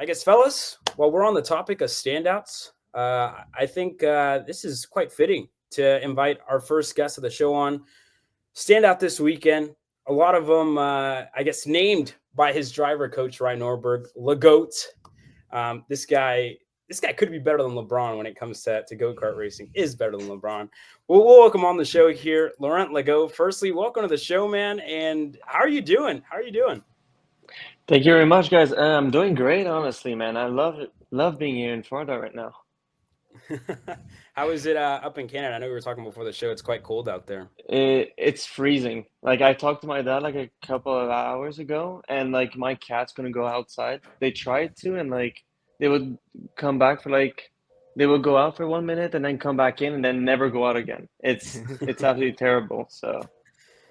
I guess, fellas, while we're on the topic of standouts, I think this is quite fitting to invite our first guest of the show on. Standout this weekend. A lot of them, I guess, named by his driver coach, Ryan Norberg, Legault. This guy, this guy could be better than LeBron when it comes to go kart racing. Is better than LeBron. We'll welcome on the show here, Laurent Legault. Firstly, welcome to the show, man. And how are you doing? How are you doing? Thank you very much, guys. I'm doing great, honestly, man. I love being here in Florida right now. How is it up in Canada? I know we were talking before the show. It's quite cold out there. It's freezing. Like I talked to my dad like a couple of hours ago, and like my cat's gonna go outside. They tried to, and like they would come back for like they would go out for 1 minute and then come back in and then never go out again. It's absolutely terrible. So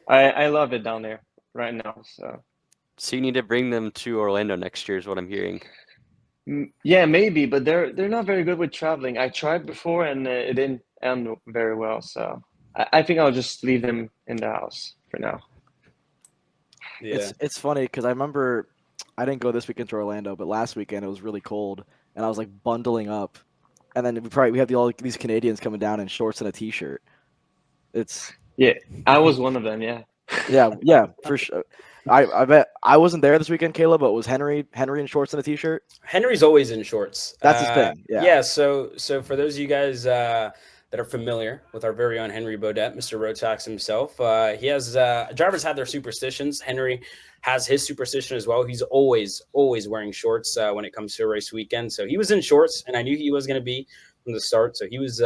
I love it down there right now. So. So you need to bring them to Orlando next year, is what I'm hearing. Yeah, maybe, but they're not very good with traveling. I tried before and it didn't end very well, so I think I'll just leave them in the house for now. Yeah. It's funny because I remember I didn't go this weekend to Orlando, but last weekend it was really cold, and I was like bundling up, and then we have all these Canadians coming down in shorts and a t-shirt. It's Yeah, I was one of them, yeah. yeah, for sure. I bet I wasn't there this weekend, Caleb, but was Henry in shorts and a t-shirt? Henry's always in shorts. That's his thing. Yeah. Yeah. So for those of you guys that are familiar with our very own Henry Baudet, Mr. Rotax himself, he has drivers have their superstitions. Henry has his superstition as well. He's always wearing shorts when it comes to a race weekend. So he was in shorts, and I knew he was going to be from the start. So he was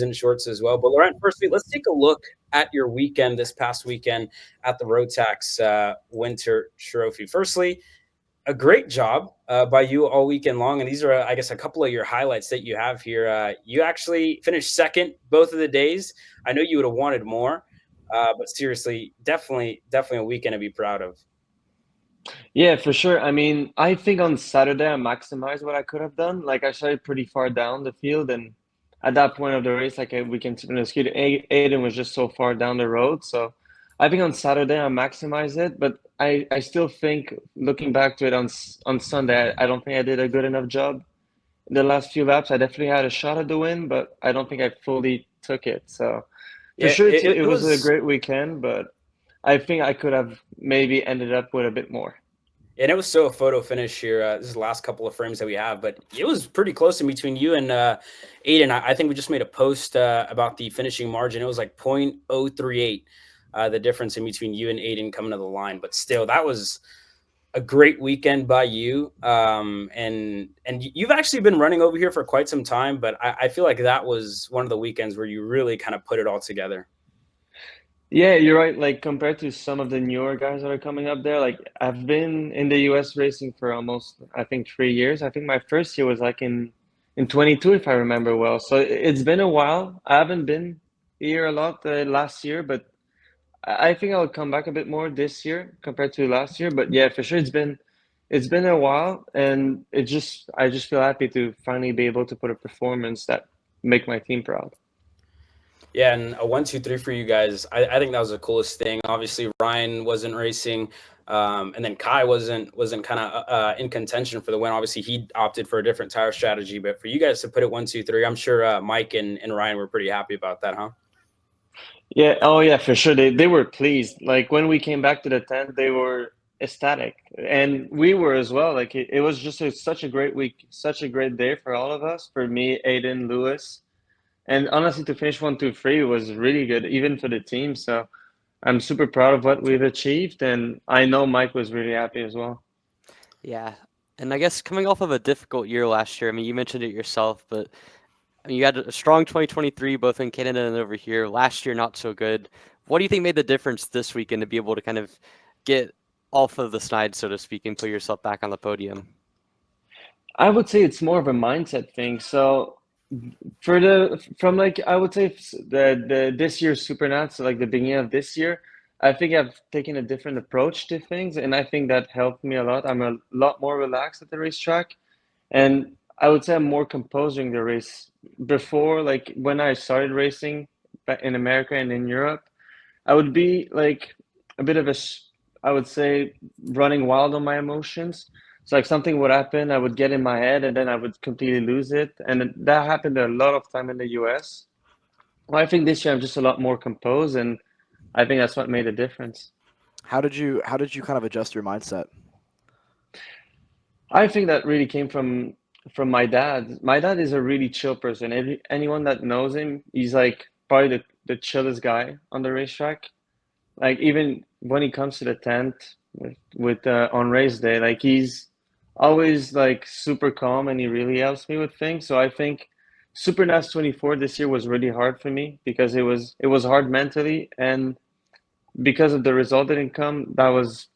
in shorts as well. But Laurent, firstly, let's take a look at your weekend this past weekend at the Rotax Winter Trophy. Firstly, a great job by you all weekend long. And these are, I guess, a couple of your highlights that you have here. You actually finished second both of the days. I know you would have wanted more, but seriously, definitely a weekend to be proud of. Yeah, for sure. I mean, I think on Saturday I maximized what I could have done. Like I started pretty far down the field, and at that point of the race, like we can sit on the scooter, Aiden was just so far down the road. So I think on Saturday I maximized it, but I still think looking back to it on Sunday, I don't think I did a good enough job. The last few laps, I definitely had a shot at the win, but I don't think I fully took it. So for Yeah, sure, it it was a was. great weekend, but I think I could have maybe ended up with a bit more. And it was so a photo finish here. This is the last couple of frames that we have, but it was pretty close in between you and Aiden. I think we just made a post about the finishing margin. It was like 0.038, the difference in between you and Aiden coming to the line. But still, that was a great weekend by you. And you've actually been running over here for quite some time, but I feel like that was one of the weekends where you really kind of put it all together. Yeah, you're right. Like compared to some of the newer guys that are coming up there, like I've been in the US racing for almost, I think, 3 years. I think my first year was like in 22, if I remember well. So it's been a while. I haven't been here a lot last year, but I think I'll come back a bit more this year compared to last year. But yeah, for sure, it's been a while, and I just feel happy to finally be able to put a performance that make my team proud. Yeah, and a 1, 2, 3 for you guys. I think that was the coolest thing. Obviously, Ryan wasn't racing, and then Kai wasn't kind of in contention for the win. Obviously, he opted for a different tire strategy. But for you guys to put it 1, 2, 3, I'm sure Mike and Ryan were pretty happy about that, huh? Yeah, oh yeah, for sure. They were pleased. Like when we came back to the tent, they were ecstatic, and we were as well. Like it was just such a great week, such a great day for all of us. For me, Aiden, Lewis, and honestly, to finish 1, 2, 3 was really good, even for the team. So I'm super proud of what we've achieved, and I know Mike was really happy as well. Yeah. And I guess coming off of a difficult year last year, I mean, you mentioned it yourself, but I mean, you had a strong 2023 both in Canada and over here. Last year, not so good. What do you think made the difference this weekend to be able to kind of get off of the snide, so to speak, and put yourself back on the podium? I would say it's more of a mindset thing. So for the from like I would say the this year's Supernats, so like the beginning of this year, I think I've taken a different approach to things, and I think that helped me a lot. I'm a lot more relaxed at the racetrack, and I would say I'm more composed during the race. Before, like when I started racing back in America and in Europe, I would be like a bit of I would say running wild on my emotions. So like something would happen, I would get in my head, and then I would completely lose it. And that happened a lot of time in the US. Well, I think this year I'm just a lot more composed, and I think that's what made a difference. How did you kind of adjust your mindset? I think that really came from my dad. My dad is a really chill person. Anyone that knows him, he's like probably the chillest guy on the racetrack. Like even when he comes to the tent with on race day, like he's always like super calm and he really helps me with things. So I think Super NAS 24 this year was really hard for me because it was hard mentally, and because of the result that didn't come, that was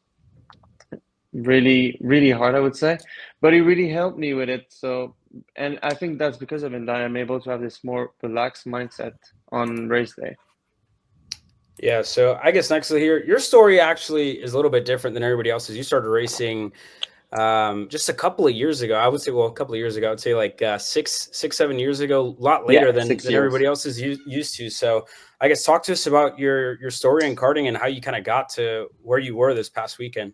really, really hard, I would say. But he really helped me with it. So, and I think that's because of him that I'm able to have this more relaxed mindset on race day. Yeah, so I guess next here, your story actually is a little bit different than everybody else's. You started racing just a couple of years ago. I would say, well, a couple of years ago. I'd say like 7 years ago, a lot later Yeah, than 6 years. everybody else is used to. So I guess talk to us about your story in karting and how you kind of got to where you were this past weekend.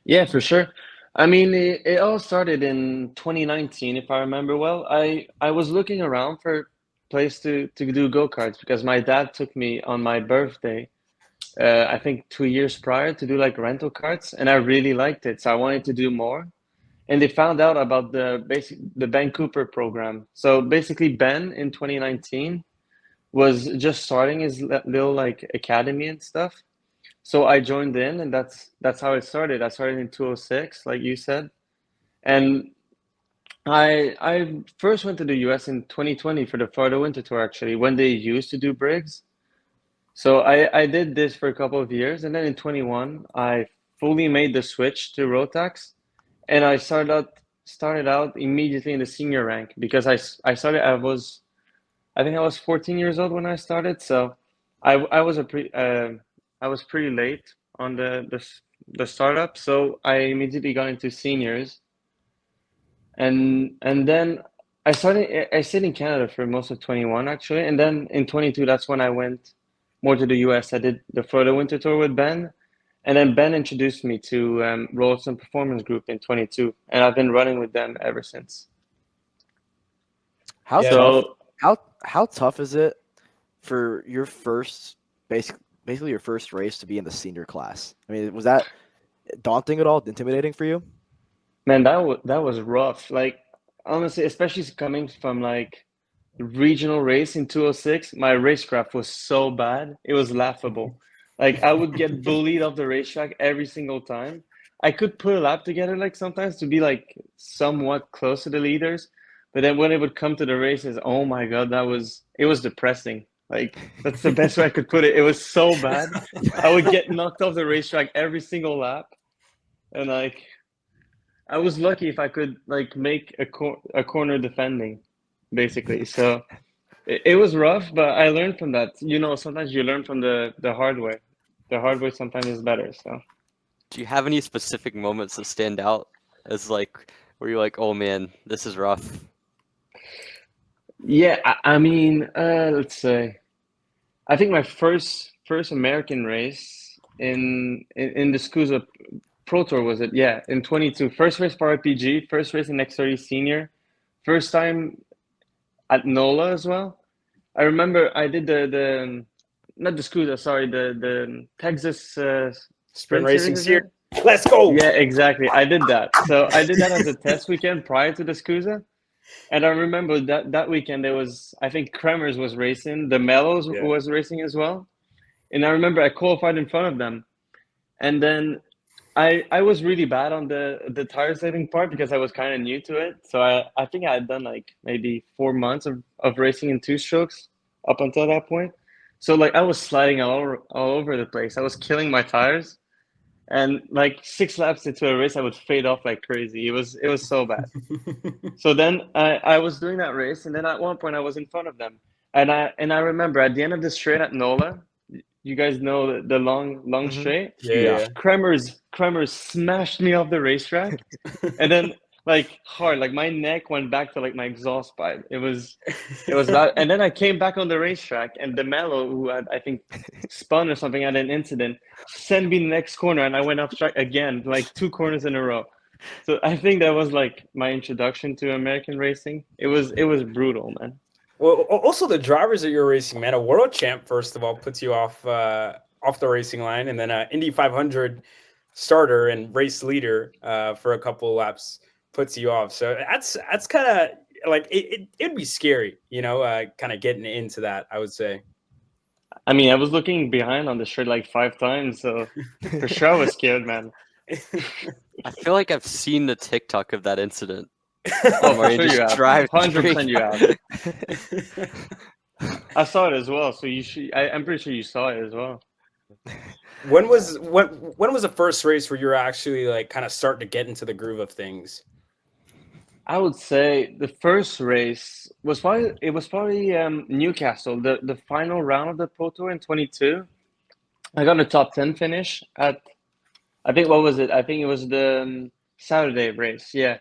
Yeah, for sure. I mean, it all started in 2019, if I remember well. I was looking around for a place to do go-karts because my dad took me on my birthday, I think 2 years prior, to do like rental karts, and I really liked it. So I wanted to do more. And they found out about the Ben Cooper program. So basically, Ben in 2019 was just starting his little like academy and stuff. So I joined in, and that's how it started. I started in 206, like you said, and I first went to the US in 2020 for the Florida Winter Tour, actually, when they used to do Briggs. So I did this for a couple of years, and then in 21 I fully made the switch to Rotax, and I started out immediately in the senior rank because I started I think I was 14 years old when I started, so I was I was pretty late on the startup, so I immediately got into seniors, and then I stayed in Canada for most of 21 actually, and then in 22 that's when I went more to the US. I did the Florida Winter Tour with Ben, and then Ben introduced me to Rolston Performance Group in 22, and I've been running with them ever since. How Yeah. tough So how tough is it for your first basically your first race to be in the senior class? I mean, was that daunting at all? Intimidating for you? man, that was rough. Like honestly, especially coming from like regional race in 206, my racecraft was so bad, it was laughable. Like I would get bullied off the racetrack every single time. I could put a lap together like sometimes to be like somewhat close to the leaders, but then when it would come to the races, oh my God, it was depressing. Like that's the best way I could put it. It was so bad. I would get knocked off the racetrack every single lap, and like I was lucky if I could like make a corner defending, basically. So it was rough, but I learned from that. You know, sometimes you learn from the hard way. The hard way sometimes is better. So Do you have any specific moments that stand out as like where you're like, oh man, this is rough? yeah, I mean, let's say I think my first American race in the SCUSA Pro Tour, was it? Yeah, in 22. First race for RPG, first race in X30 Senior, first time at NOLA as well. I remember I did the not the SCUSA, sorry, the Texas Sprint Sprint racing Series, is series. it? Let's go. Yeah, exactly. I did that. So I did that as a test weekend prior to the SCUSA. And I remember that weekend there was, I think Kremers was racing, the Mellows Yeah. was racing as well. And I remember I qualified in front of them. And then I was really bad on the tire saving part because I was kind of new to it. So I think I had done like maybe 4 months of racing in two strokes up until that point. So like I was sliding all over the place. I was killing my tires. And like 6 laps into a race, I would fade off like crazy. It was so bad. So then I was doing that race, and then at one point I was in front of them, and I remember at the end of the straight at NOLA, you guys know the long straight. Yeah. Kremers smashed me off the racetrack, and then like hard, like my neck went back to like my exhaust pipe. It was loud, and then I came back on the racetrack, and the Mellow, who had I think spun or something, had an incident, sent me the next corner, and I went off track again, like two corners in a row. So I think that was like my introduction to American racing. It was brutal, man. Well, also the drivers that you're racing, man. A world champ, first of all, puts you off the racing line, and then a Indy 500 starter and race leader for a couple of laps puts you off. So that's kind of like it'd be scary, kind of getting into that. I would say. I mean, I was looking behind on the shirt like 5 times, so for sure I was scared, man. I feel like I've seen the TikTok of that incident Oh, where for you sure you just have. drive 100% you have. straight. I saw it as well, so you should. I'm pretty sure you saw it as well. When was the first race where you were actually like kind of starting to get into the groove of things? I would say the first race was probably Newcastle, the final round of the Pro Tour in 22. I got a top 10 finish at, I think, what was it? I think it was the Saturday race. Yeah.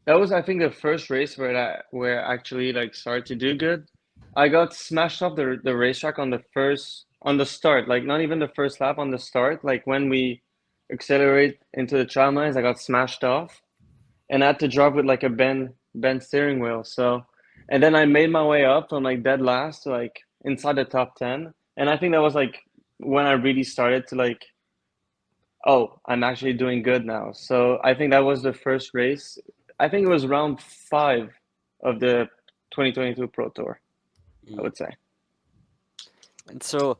That was, I think, the first race where I actually like started to do good. I got smashed off the racetrack on the start, like not even the first lap, on the start. Like when we accelerate into the trial lines, I got smashed off, and I had to drop with like a bent steering wheel. So, and then I made my way up from like dead last to like inside the top 10, and I think that was like when I really started to like, oh, I'm actually doing good now. So I think that was the first race. I think it was round 5 of the 2022 Pro Tour, I would say. And so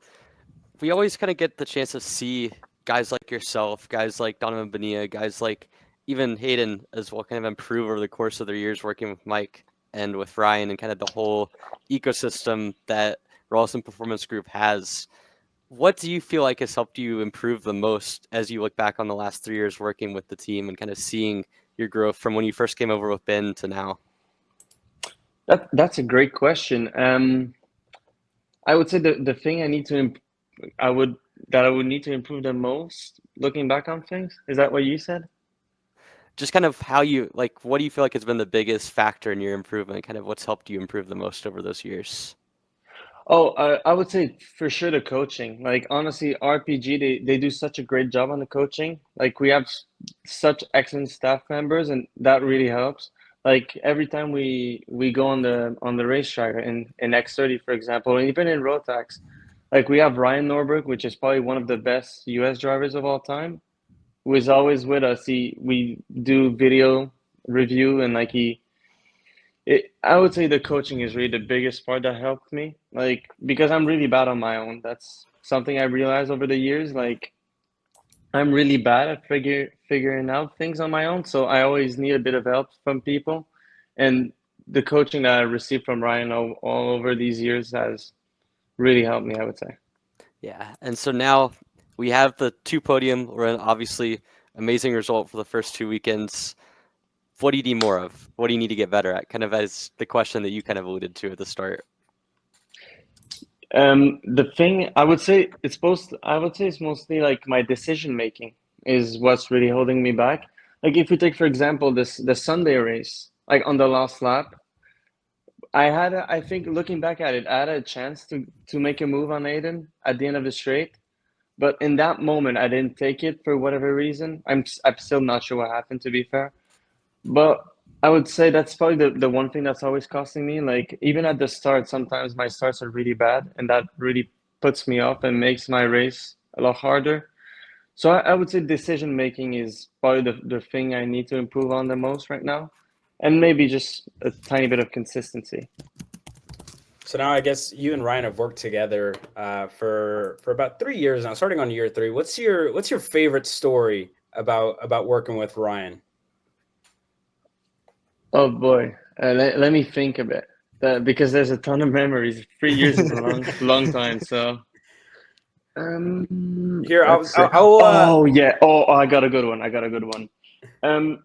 we always kind of get the chance to see guys like yourself, guys like Donovan Bonilla, guys like even Hayden as well kind of improve over the course of their years working with Mike and with Ryan and kind of the whole ecosystem that Rawson Performance Group has. What do you feel like has helped you improve the most as you look back on the last 3 years working with the team and kind of seeing your growth from when you first came over with Ben to now? That's a great question. I would say the thing I would need to improve the most, looking back on things, is that what you said? Just kind of how you like, what do you feel like has been the biggest factor in your improvement? Kind of what's helped you improve the most over those years? Oh, I would say for sure the coaching. Like honestly, RPG they do such a great job on the coaching. Like we have such excellent staff members, and that really helps. Like every time we go on the racetrack in X30, for example, and even in Rotax, like we have Ryan Norberg, which is probably one of the best US drivers of all time, who is always with us. We do video review, and like I would say the coaching is really the biggest part that helped me. Like, because I'm really bad on my own. That's something I realized over the years. Like, I'm really bad at figuring out things on my own. So I always need a bit of help from people. And the coaching that I received from Ryan all over these years has really helped me, I would say. Yeah, and so now we have the 2 podium. We're an obviously amazing result for the first 2 weekends. What do you need more of? What do you need to get better at? Kind of as the question that you kind of alluded to at the start. The thing I would say it's mostly like my decision making is what's really holding me back. Like if we take for example the Sunday race, like on the last lap, I think looking back at it, I had a chance to make a move on Aiden at the end of the straight, but in that moment I didn't take it for whatever reason. I'm still not sure what happened, to be fair. But I would say that's probably the one thing that's always costing me. Like even at the start, sometimes my starts are really bad, and that really puts me off and makes my race a lot harder. So I would say decision making is probably the thing I need to improve on the most right now, and maybe just a tiny bit of consistency. So now I guess you and Ryan have worked together for about 3 years now, starting on year 3. What's your favorite story about working with Ryan? Oh boy, let me think a bit. Because there's a ton of memories. 3 years is a long time. So Here, let's see. Oh yeah. Oh, I got a good one. I got a good one. Um,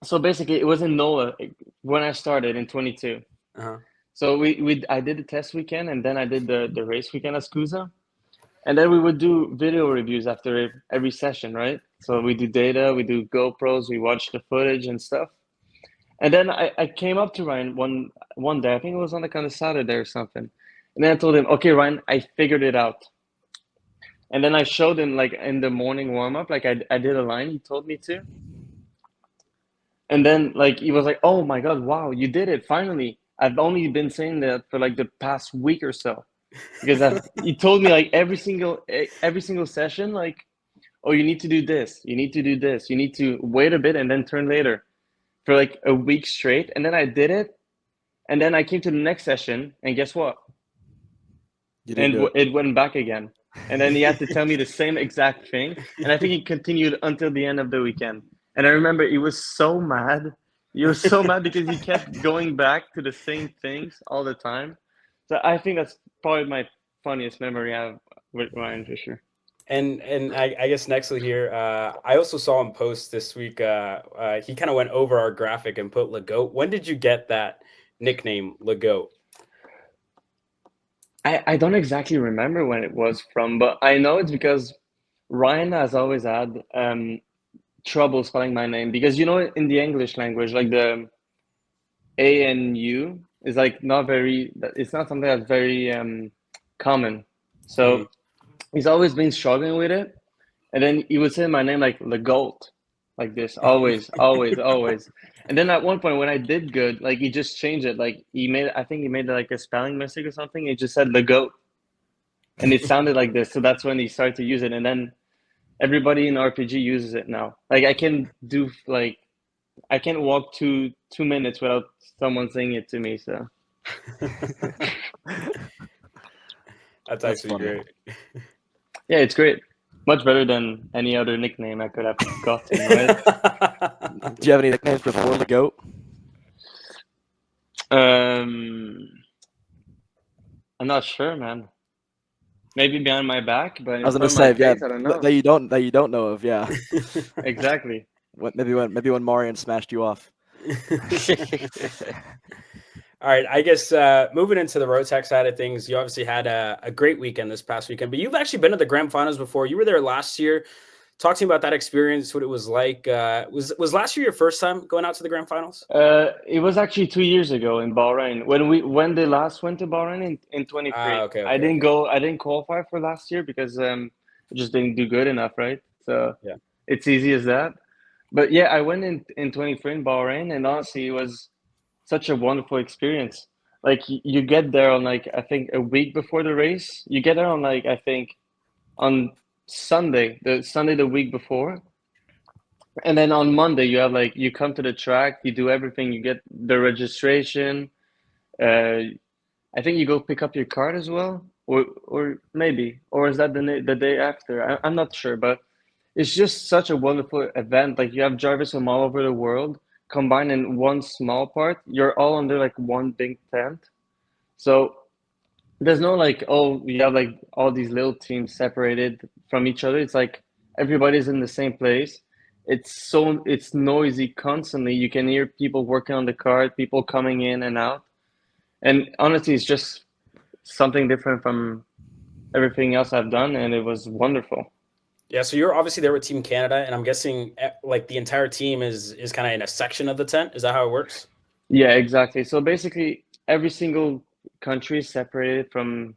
so basically, it was in NOLA when I started in 22. uh So I did the test weekend, and then I did the race weekend at SCUSA, and then we would do video reviews after every session, right? So we do data, we do GoPros, we watch the footage and stuff. And then I came up to Ryan one day, I think it was on the kind of Saturday or something. And then I told him, okay, Ryan, I figured it out. And then I showed him like in the morning warm up, like I did a line he told me to. And then like he was like, "Oh my God, wow, you did it finally." I've only been saying that for like the past week or so because he told me like every single session like, "Oh, you need to do this, you need to do this, you need to wait a bit and then turn later," for like a week straight. And then I did it, and then I came to the next session, and guess what? You didn't And do it. it went back again. And then he had to tell me the same exact thing. And I think he continued until the end of the weekend. And I remember he was so mad. He was so mad because he kept going back to the same things all the time. So I think that's probably my funniest memory I have with Ryan Fisher. And I guess nextly here, I also saw him post this week. He kind of went over our graphic and put Legault. When did you get that nickname, Legault? I don't exactly remember when it was from, but I know it's because Ryan has always had trouble spelling my name because in the English language, like the A and U is like not very. It's not something that's very common. So he's always been struggling with it, and then he would say my name like Legault, like this, always, always, always. And then at one point when I did good, like he just changed it. Like I think he made like a spelling mistake or something. He just said Legault, and it sounded like this. So that's when he started to use it, and then everybody in RPG uses it now. Like I can't walk 2 minutes without someone saying it to me. So That's That's actually funny. great. yeah, it's great. Much better than any other nickname I could have gotten, right? Do you have any nicknames before the goat? I'm not sure, man. Maybe behind my back, but I in was front gonna of my say, yeah, face, I don't know. that you don't know of, yeah. Exactly. Maybe when Marian smashed you off. All right, I guess moving into the Rotax side of things, you obviously had a great weekend this past weekend, but you've actually been to the grand finals before. You were there last year. Talk to me about that experience, what it was like. Was last year your first time going out to the grand finals? It was actually 2 years ago in Bahrain when they last went to Bahrain in 23. Okay, I okay, didn't okay. go. I didn't qualify for last year because I just didn't do good enough, right? So Yeah. it's easy as that. But yeah, I went in 23 in Bahrain, and honestly, it was such a wonderful experience. Like you get there on like I think a week before the race. You get there on like I think on Sunday, the Sunday the week before, and then on Monday you have like you come to the track, you do everything, you get the registration. I think you go pick up your card as well, or maybe, or is that the day after? I'm not sure, but it's just such a wonderful event. Like you have drivers from all over the world combined in one small part. You're all under like one big tent. So there's no like, oh, you have like all these little teams separated from each other. It's like everybody's in the same place. It's noisy constantly. You can hear people working on the cart, people coming in and out. And honestly, it's just something different from everything else I've done, and it was wonderful. Yeah, so you're obviously there with Team Canada, and I'm guessing like the entire team is kind of in a section of the tent. Is that how it works? Yeah, exactly. So basically, every single country is separated from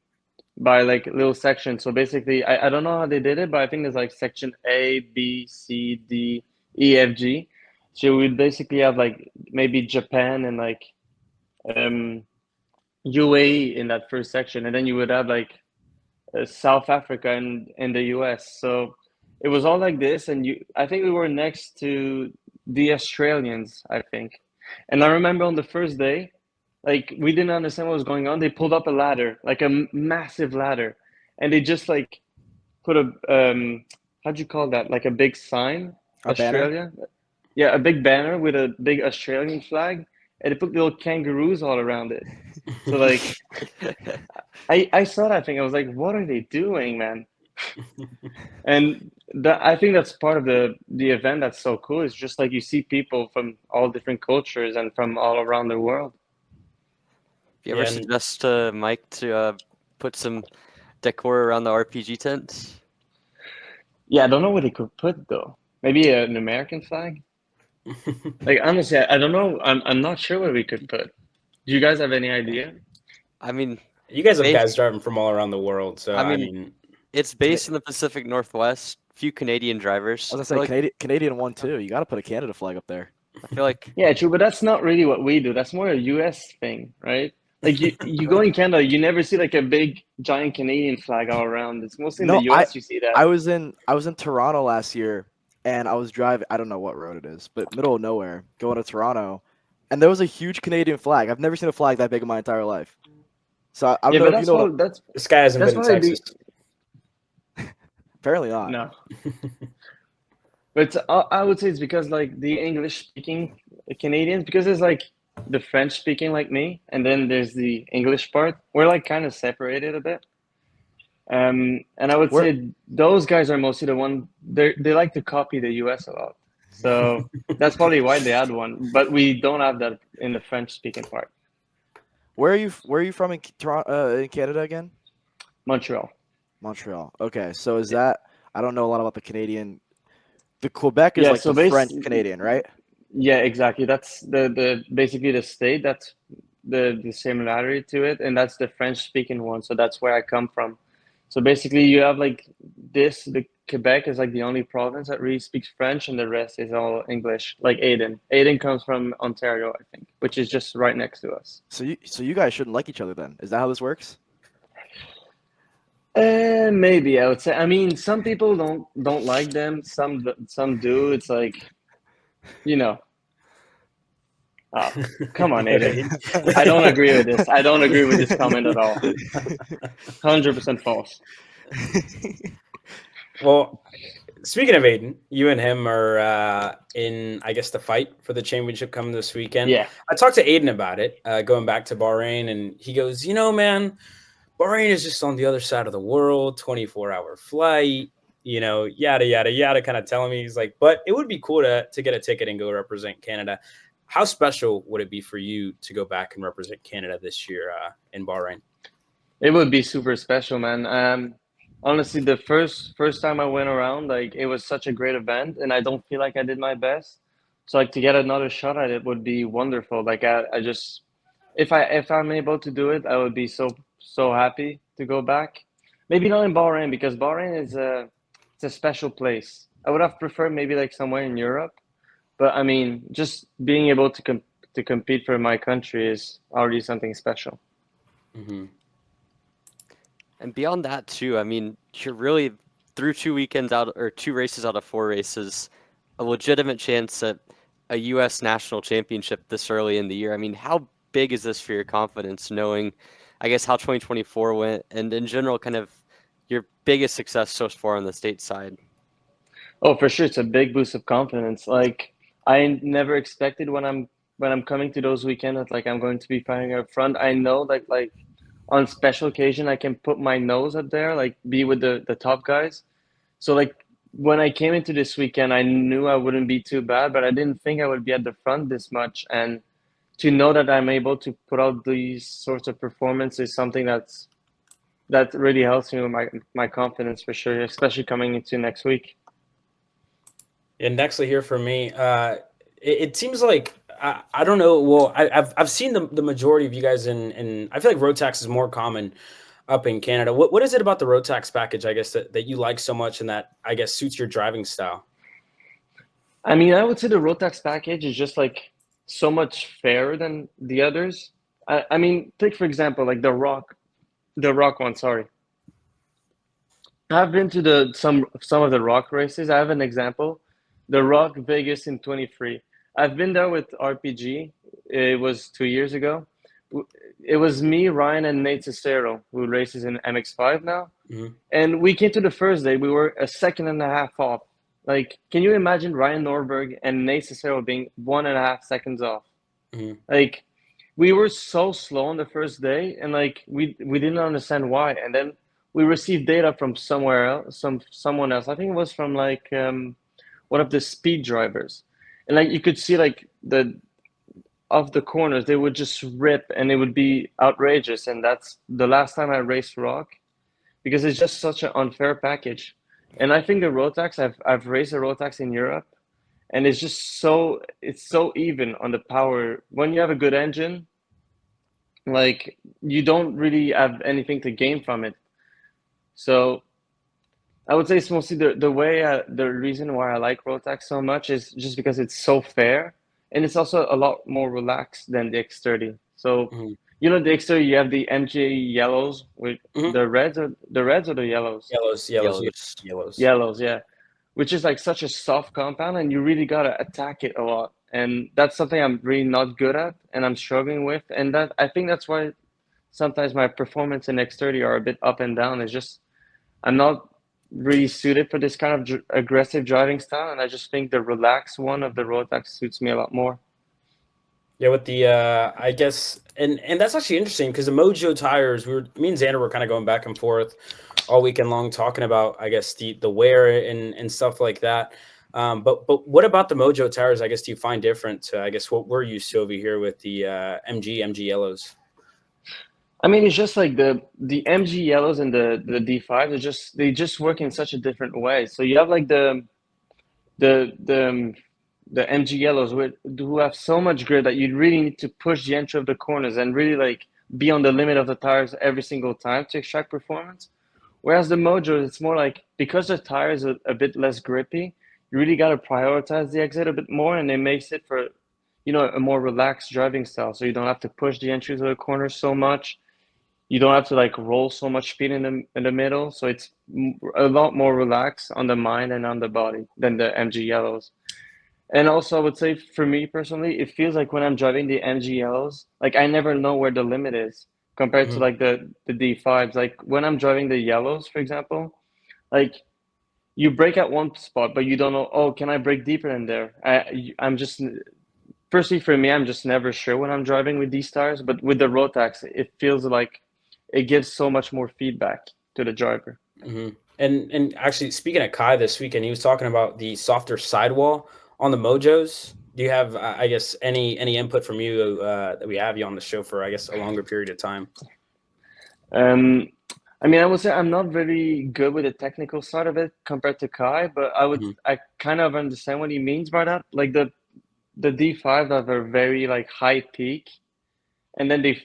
by like little sections. So basically, I don't know how they did it, but I think there's like section A, B, C, D, E, F, G. So we basically have like maybe Japan and like um, UAE in that first section, and then you would have like South Africa and the US. So it was all like this, and I think we were next to the Australians, I think. And I remember on the first day, like we didn't understand what was going on. They pulled up a ladder, like a massive ladder, and they just like put a how'd you call that? Like a big sign, A banner? Australia. Yeah, a big banner with a big Australian flag, and they put little kangaroos all around it. So like I saw that thing. I was like, what are they doing, man? And I think that's part of the event that's so cool. It's just like you see people from all different cultures and from all around the world. Do you ever Yeah, and suggest to Mike to put some decor around the RPG tents? Yeah, I don't know what they could put though. Maybe an American flag. Like honestly, I don't know. I'm not sure what we could put. Do you guys have any idea? I mean, you guys have Bas- guys driving from all around the world, so I I mean, mean, it's based in the Pacific Northwest. Few Canadian drivers. I was I feel gonna say like Canadian one too. You got to put a Canada flag up there. I feel like Yeah, true, but that's not really what we do. That's more a US thing, right? Like you go in Canada, you never see like a big giant Canadian flag all around. It's mostly in the No, I US you see that. I was in Toronto last year, and I was driving. I don't know what road it is, but middle of nowhere, going to Toronto, and there was a huge Canadian flag. I've never seen a flag that big in my entire life. So I don't Yeah, know but if you know. This guy hasn't that's been in why Texas. Apparently not. no. But I would say it's because like the English speaking Canadians, because there's like the French speaking like me, and then there's the English part. We're like kind of separated a bit. And I would Where say those guys are mostly the one they like to copy the US a lot. So that's probably why they had one. But we don't have that in the French speaking part. where are you from in Toronto, in Canada again? Montreal. Montreal. Okay, so is that I don't know a lot about the Canadian. The Quebec is Yeah, like so the French Canadian, right? yeah, exactly. That's the basically the state that's the similarity to it, and that's the French speaking one. So that's where I come from. So basically, you have like this. The Quebec is like the only province that really speaks French, and the rest is all English. Like Aiden. Aiden comes from Ontario, I think, which is just right next to us. So you guys shouldn't like each other then. Is that how this works? Maybe I would say. I mean, some people don't like them. Some do. It's like, you know. Oh, come on, Aiden. I don't agree with this. I don't agree with this comment at all. 100% false. Well, speaking of Aiden, you and him are in, I guess, the fight for the championship coming this weekend. Yeah. I talked to Aiden about it, going back to Bahrain, and he goes, man, Bahrain is just on the other side of the world, 24-hour flight, yada, yada, yada, kind of telling me. He's like, but it would be cool to get a ticket and go represent Canada. How special would it be for you to go back and represent Canada this year in Bahrain? It would be super special, man. Honestly, the first time I went around, like it was such a great event, and I don't feel like I did my best. So like to get another shot at it would be wonderful. Like I just if I'm able to do it, I would be so happy to go back. Maybe not in Bahrain because Bahrain is it's a special place. I would have preferred maybe like somewhere in Europe, but I mean, just being able to compete for my country is already something special. Mm-hmm. And beyond that too, I mean, you're really through 2 weekends out or 2 races out of 4 races, a legitimate chance at a U.S. national championship this early in the year. I mean, how big is this for your confidence, knowing, I guess, how 2024 went, and in general, kind of your biggest success so far on the state side? Oh, for sure, it's a big boost of confidence. Like I never expected when I'm coming to those weekends that like I'm going to be fighting up front. I know that like on special occasion I can put my nose up there, like be with the top guys. So like when I came into this weekend, I knew I wouldn't be too bad, but I didn't think I would be at the front this much. And to know that I'm able to put out these sorts of performances is something that really helps me with my confidence for sure, especially coming into next week. And nextly here for me, it seems like I don't know. Well, I've seen the majority of you guys in I feel like Rotax is more common up in Canada. What is it about the Rotax package, I guess, that you like so much and that I guess suits your driving style? I mean, I would say the Rotax package is just like so much fairer than the others. I mean, take for example, like the Rock one. Sorry, I've been to the some of the Rock races. I have an example, the Rock Vegas in 23. I've been there with RPG. It was 2 years ago. It was me, Ryan, and Nate Cicero who races in MX5 now. Mm-hmm. And we came to the first day. We were a second and a half off. Like, can you imagine Ryan Norberg and Nate Cicero being 1.5 seconds off? Mm-hmm. Like, we were so slow on the first day, and like we didn't understand why. And then we received data from somewhere else, someone else. I think it was from like one of the speed drivers, and like you could see like the of the corners they would just rip, and it would be outrageous. And that's the last time I raced Rock because it's just such an unfair package. And I think the Rotax, I've raced a Rotax in Europe, and it's so even on the power. When you have a good engine, like you don't really have anything to gain from it. So I would say it's mostly the reason why I like Rotax so much is just because it's so fair, and it's also a lot more relaxed than the X30. So, Mhm. you know, the X30, you have the MG yellows with Mhm. the reds or the yellows? Yellows, you Yellows. yellows. Yellows, yeah. Which is like such a soft compound, and you really gotta attack it a lot. And that's something I'm really not good at, and I'm struggling with. And that I think that's why sometimes my performance in X30 are a bit up and down. It's just I'm not really suited for this kind of aggressive driving style, and I just think the relaxed one of the Rotax suits me a lot more. Yeah, with the I guess, and that's actually interesting because the Mojo tires, me and Xander were kind of going back and forth all weekend long talking about, I guess, the wear and stuff like that. But what about the Mojo tires? I guess do you find different to, I guess, what we're used to over here with the MG yellows? I mean, it's just like the MG yellows and the D5. They just work in such a different way. So you have like the the um, the MG yellows who have so much grip that you really need to push the entry of the corners and really like be on the limit of the tires every single time to extract performance. Whereas the Mojo, it's more like because the tires are a bit less grippy, you really got to prioritize the exit a bit more, and it makes it for, you know, a more relaxed driving style. So you don't have to push the entries of the corners so much. You don't have to like roll so much speed in the middle. So it's a lot more relaxed on the mind and on the body than the MG yellows. And also, I would say for me personally, it feels like when I'm driving the MGLs, like I never know where the limit is compared to Mhm. like the D5s. Like when I'm driving the yellows, for example, like you brake at one spot, but you don't know, oh, can I brake deeper in there? I'm just firstly for me, I'm just never sure when I'm driving with these tires. But with the Rotax, it feels like it gives so much more feedback to the driver. Hmm. And actually, speaking of Kai this weekend, he was talking about the softer sidewall on the Mojos. Do you have, I guess, any input from you that we have you on the show for, I guess, a longer period of time? Um, I mean, I would say I'm not very good with the technical side of it compared to Kai, but Hmm. I kind of understand what he means by that. Like the D5 have a very like high peak, and then they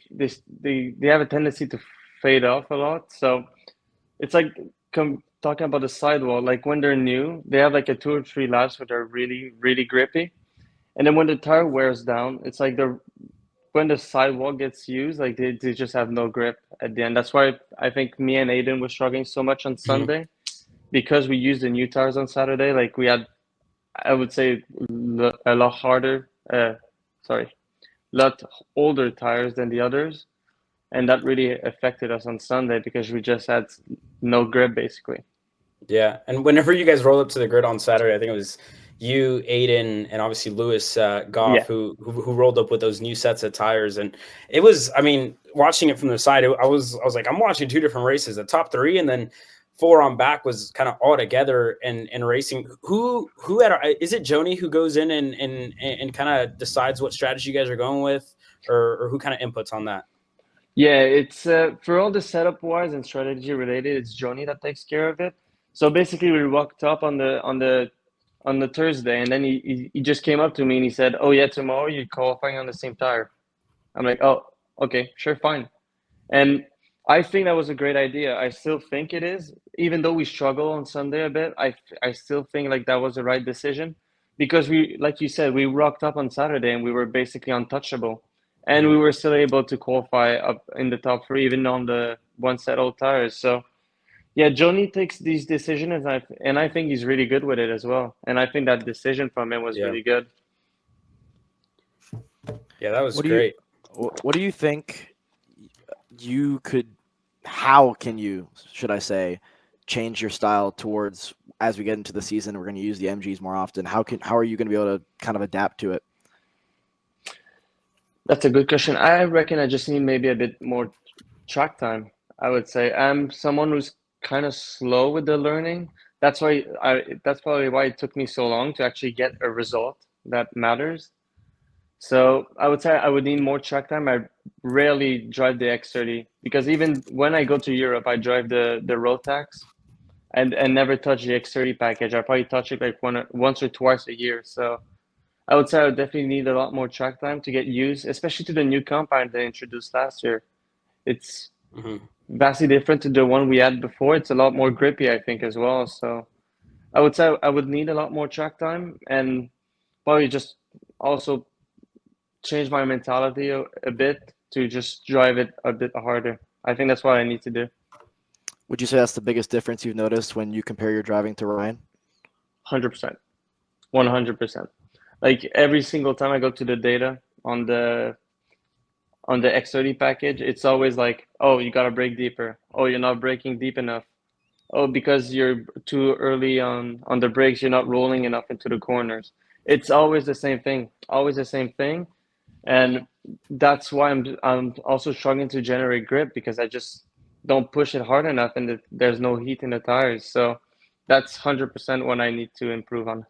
have a tendency to fade off a lot. So it's like talking about the sidewall. Like when they're new, they have like a 2 or 3 laps where they're really grippy, and then when the tire wears down, it's like they're when the sidewall gets used, like they just have no grip at the end. That's why I think me and Aiden were struggling so much on Hmm. Sunday because we used the new tires on Saturday. Like we had, I would say, a lot harder, sorry, lot older tires than the others, and that really affected us on Sunday because we just had no grip basically. Yeah, and whenever you guys roll up to the grid on Saturday, I think it was you, Aiden, and obviously Lewis Goff, Yeah. who rolled up with those new sets of tires, and it was, I mean, watching it from the side, I was like, I'm watching two different races, the top three, and then four on back was kind of all together and racing. Who had is it Joni who goes in and kind of decides what strategy you guys are going with, or who kind of inputs on that? Yeah, it's for all the setup wise and strategy related, it's Johnny that takes care of it. So basically, we walked up on the Thursday, and then he just came up to me and he said, "Oh yeah, tomorrow you're qualifying on the same tire." I'm like, "Oh, okay, sure, fine." And I think that was a great idea. I still think it is, even though we struggle on Sunday a bit. I still think like that was the right decision because we, like you said, we rocked up on Saturday and we were basically untouchable, and Mhm. we were still able to qualify up in the top three, even on the one set old tires. So yeah, Johnny takes these decisions, and I think he's really good with it as well. And I think that decision from him was Yeah, really good. yeah, that was What do you great. what do you think you could how can you, should I say, change your style towards as we get into the season, we're going to use the MGs more often. How are you going to be able to kind of adapt to it? That's a good question. I reckon I just need maybe a bit more track time. I would say I'm someone who's kind of slow with the learning. That's probably why it took me so long to actually get a result that matters. So I would say I would need more track time. I rarely drive the X30 because even when I go to Europe, I drive the Rotax and never touch the X30 package. I probably touch it like once or twice a year. So I would say I would definitely need a lot more track time to get used, especially to the new compound they introduced last year. It's Hmm. vastly different to the one we had before. It's a lot more grippy, I think, as well. So I would say I would need a lot more track time and probably just also change my mentality a bit to just drive it a bit harder. I think that's what I need to do. Would you say that's the biggest difference you've noticed when you compare your driving to Ryan? 100%. 100%. Like every single time I go to the data on the X30 package, it's always like, oh, you gotta brake deeper. Oh, you're not braking deep enough. Oh, because you're too early on the brakes, you're not rolling enough into the corners. It's always the same thing. Always the same thing. And that's why I'm also struggling to generate grip, because I just don't push it hard enough, and there's no heat in the tires. So that's 100% what I need to improve on.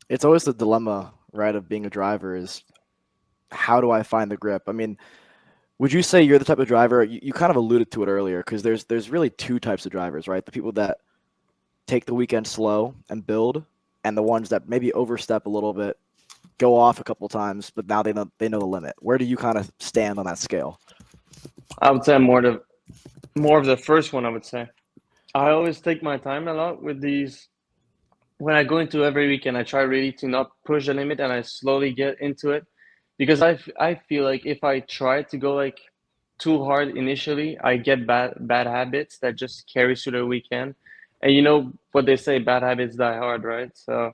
It's always the dilemma, right, of being a driver is how do I find the grip? I mean, would you say you're the type of driver, you kind of alluded to it earlier, because there's really two types of drivers, right? The people that take the weekend slow and build, and the ones that maybe overstep a little bit, go off a couple times, but now they know the limit. Where do you kind of stand on that scale? I would say I'm more of the first one, I would say. I always take my time a lot with these. When I go into every weekend, I try really to not push the limit, and I slowly get into it, because I feel like if I try to go like too hard initially, I get bad habits that just carry through the weekend. And you know what they say, bad habits die hard, right? So,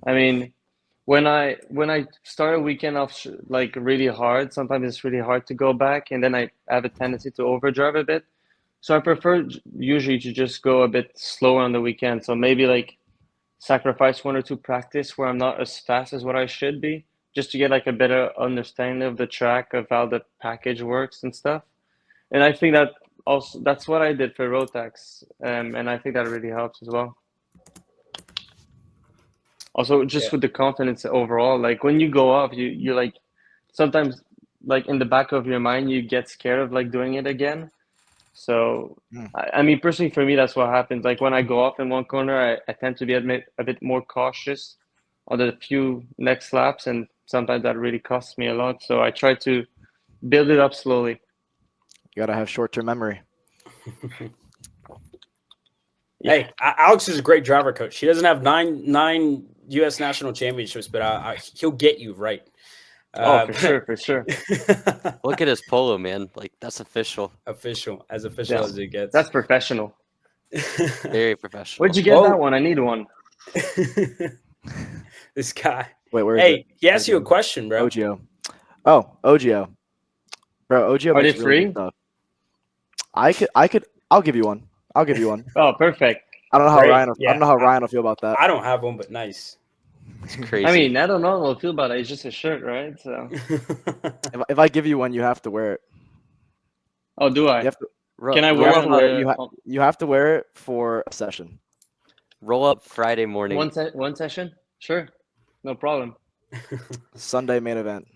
I mean, when I start a weekend off like really hard, sometimes it's really hard to go back, and then I have a tendency to overdrive a bit. So I prefer usually to just go a bit slower on the weekend. So maybe like sacrifice one or two practice where I'm not as fast as what I should be, just to get like a better understanding of the track, of how the package works and stuff. And I think that also that's what I did for Rotax, and I think that really helps as well. Also, just with the confidence overall, like when you go off, you like sometimes like in the back of your mind you get scared of like doing it again. So I mean, personally for me, that's what happens. Like when I go off in one corner, I tend to be a bit more cautious on the few next laps, and sometimes that really costs me a lot. So I try to build it up slowly. You got to have short-term memory. Hey, Alex is a great driver coach. He doesn't have nine U.S. national championships, but he'll get you right. For sure. Look at his polo, man. Like that's official. Official as it gets. That's professional. Very professional. Where'd you get that one? I need one. This guy. Wait, where is it? Hey, he asked you a question, bro. OGO. Oh, OGO. Bro, OGO Are they makes really free? good stuff. I'll give you one. I'll give you one. Oh, perfect. I don't know how Great. Ryan. Yeah. I don't know how Ryan will feel about that. I don't have one, but nice. It's crazy. I mean, I don't know how I feel about it. It's just a shirt, right? So. If I give you one, you have to wear it. Oh, do I? You have to, Can I you wear have it to on wear- the you have to wear it for a session. Roll up Friday morning. one session? Sure, no problem. Sunday main event.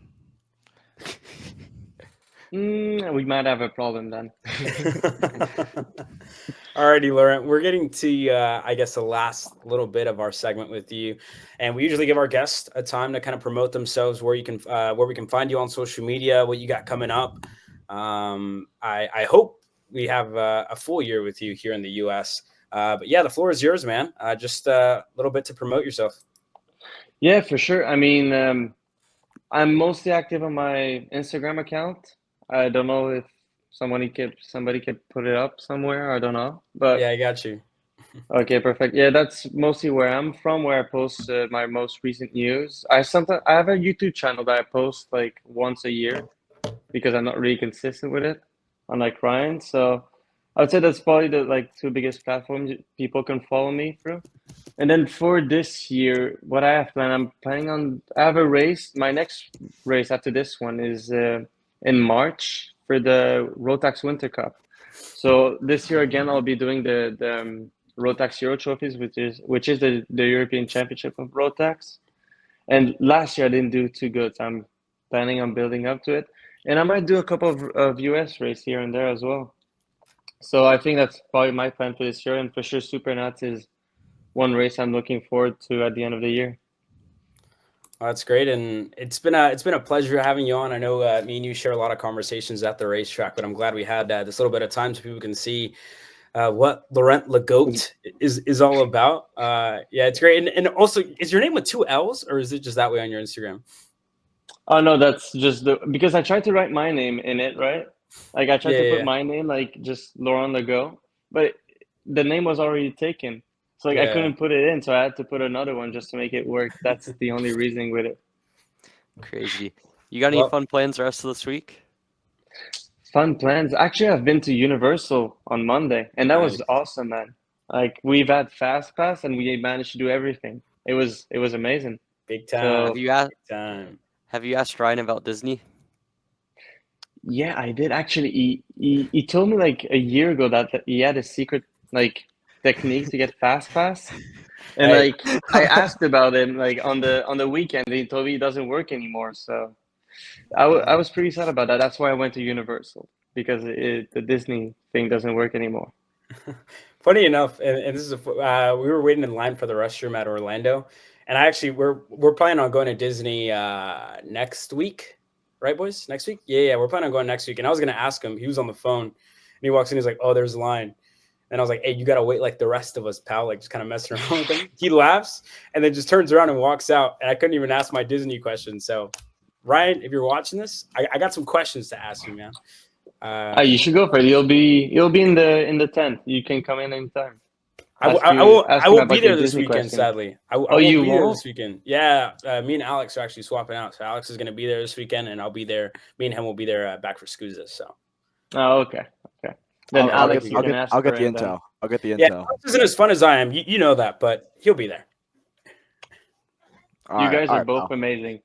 We might have a problem then. Alrighty, Laurent, we're getting to, I guess, the last little bit of our segment with you, and we usually give our guests a time to kind of promote themselves, where we can find you on social media, what you got coming up. I hope we have a full year with you here in the U.S. But yeah, the floor is yours, man. Just a little bit to promote yourself. Yeah, for sure. I mean, I'm mostly active on my Instagram account. I don't know if somebody could put it up somewhere. I don't know, but Yeah, I got you. okay, perfect. Yeah, that's mostly where I'm from, where I post my most recent news. I have a YouTube channel that I post like once a year, because I'm not really consistent with it, unlike Ryan. So I would say that's probably the like two biggest platforms people can follow me through. And then for this year, what I have planned, I have a race. My next race after this one is in March for the Rotax Winter Cup. So this year again, I'll be doing the Rotax Euro Trophies, which is the European Championship of Rotax. And last year I didn't do too good, so I'm planning on building up to it. And I might do a couple of US race here and there as well. So I think that's probably my plan for this year. And for sure, Supernats is one race I'm looking forward to at the end of the year. Well, that's great, and it's been a pleasure having you on. I know me and you share a lot of conversations at the racetrack, but I'm glad we had this little bit of time so people can see what Laurent Legault is all about. Yeah, it's great. And also, is your name with two L's, or is it just that way on your Instagram? Oh no, that's just because I tried to write my name in it, right? Like I tried Yeah, to yeah, put my name, like just Laurent Legault, but the name was already taken. So like I yeah. couldn't put it in, so I had to put another one just to make it work. That's the only reasoning with it. Crazy. You got any Well, fun plans the rest of this week? Fun plans. Actually, I've been to Universal on Monday, and that was nice. awesome, man. Like we've had Fast Pass, and we managed to do everything. It was amazing. Big Have time. So you asked Big time. Have you asked Ryan about Disney? yeah, I did actually. He told me like a year ago that he had a secret like technique to get Fast Pass, and Hey, like I asked about him like on the weekend, and he told me it doesn't work anymore. So I was pretty sad about that. That's why I went to Universal because the Disney thing doesn't work anymore. funny enough, and this is we were waiting in line for the restroom at Orlando, and I actually we're planning on going to Disney next week, right, boys? Next week? Yeah, we're planning on going next week. And I was gonna ask him. He was on the phone, and he walks in. He's like, "Oh, there's a line." And I was like, "Hey, you gotta wait like the rest of us, pal." Like just kind of messing around with him. He laughs and then just turns around and walks out. And I couldn't even ask my Disney question. So, Ryan, if you're watching this, I got some questions to ask you, man. You should go for it. You'll be in the tent. You can come in anytime. I Ask me won't be about your there this Disney weekend, questions. sadly. I Oh, won't you be there won't? this weekend. Yeah, me and Alex are actually swapping out. So Alex is going to be there this weekend, and I'll be there. Me and him will be there back for Scusa. So Oh, okay. Okay. Then yeah, it'll Alex, be you I'll good. can get ask I'll for get the him then. intel. I'll get the Yeah, intel. Alex isn't as fun as I am. You know that, but he'll be there. You guys All are right, both pal. amazing.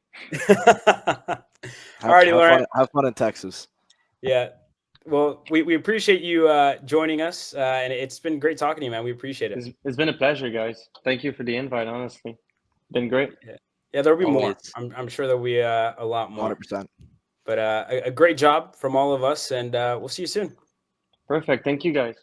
Alrighty, Laurent. Have fun in Texas. Yeah. Well, we appreciate you joining us, and it's been great talking to you, man. We appreciate it. It's been a pleasure, guys. Thank you for the invite, honestly. Been great. Yeah, there'll be more. Always. I'm sure there'll be a lot more. 100%. But a great job from all of us, and we'll see you soon. Perfect. Thank you, guys.